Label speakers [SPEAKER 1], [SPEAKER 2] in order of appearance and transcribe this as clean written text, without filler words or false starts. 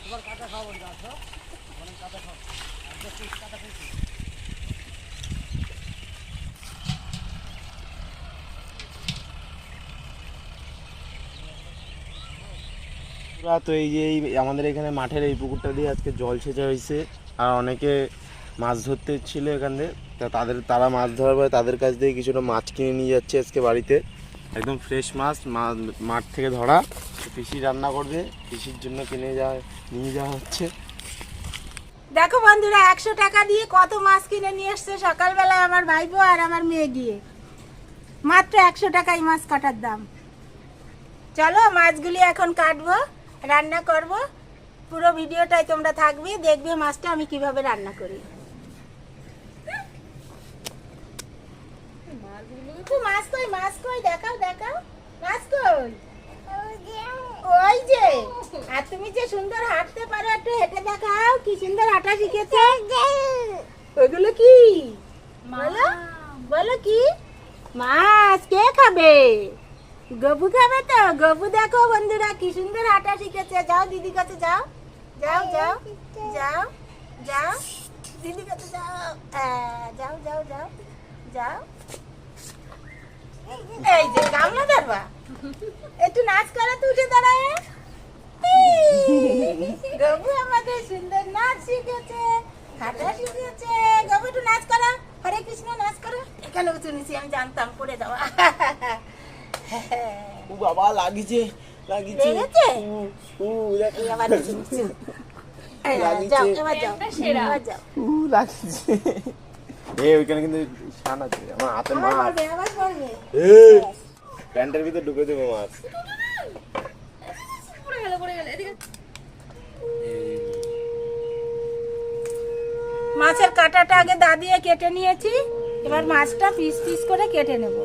[SPEAKER 1] তোমার কাটা খাওয়াবো না আসো অনেক কাটা খাও কাটা খেয়েছি তো এই যে আমাদের এখানে মাঠের এই পুকুরটা দিয়ে আজকে জল সেচা হয়েছে আর অনেকে মাছ ধরতে ছিল এখান দিয়ে তারা মাছ ধরার পরে তাদের কাছ থেকে কিছুটা মাছ কিনে নিয়ে যাচ্ছে আজকে বাড়িতে একদম ফ্রেশ মাছ মাঠ থেকে ধরা পিসি রান্না করবে পিসির জন্য নিয়ে যাওয়া হচ্ছে।
[SPEAKER 2] দেখো বন্ধুরা 100 টাকা দিয়ে কত মাছ কিনে নিয়ে এসছে সকালবেলায় আমার ভাইপো আর আমার মেয়ে গিয়ে মাত্র 100 টাকায় মাছ কাটার দাম। চলো মাছগুলি এখন কাটবো রান্না করব পুরো ভিডিওটাই তোমরা থাকবে দেখবে মাছটা আমি কিভাবে রান্না করি। মাছ কই দেখাও মাছ কই ওই যে আর তুমি যে সুন্দর হাঁটতে পারো একটু হেঁটে দেখাও কি সুন্দর হাঁটা শিখেছো। ওগুলো কি বলো কি মাছ কে খাবে? গবু খাবে তো গবু দেখো বন্ধুরা কি সুন্দর হাঁটা শিখেছে। যাও দিদি কাছে যাও যাও যাও যাও যাও দিদি কাছে যাও যাও যাও যাও যাও এই যে গামলা ধরবা একটু নাচ করো তো উঠে দাঁড়ায়। গবু আমাদের সুন্দর নাচ শিখেছে হাঁটা শিখেছে। গবু একটু নাচ করো হরে কৃষ্ণ নাচ করো। এখানে শুনেছি আমি জানতাম পড়ে যাওয়া।
[SPEAKER 1] ও বাবা লাগিছে
[SPEAKER 2] লেগেছে
[SPEAKER 1] ও
[SPEAKER 2] এই আবার শুনছি যাও এবার যাও এবার যাও
[SPEAKER 1] লাগিছে ওইখানে কিন্তু শান আছে আমার হাতে মাছ
[SPEAKER 2] আবার পড়বে
[SPEAKER 1] প্যান্টের ভিতরে ঢুকে দেবো মাছ
[SPEAKER 2] পড়ে গেল এদিকে। মাছের কাঁটাটা আগে দা দিয়ে কেটে নিয়েছি এবার মাছটা পিস পিস করে কেটে নেব।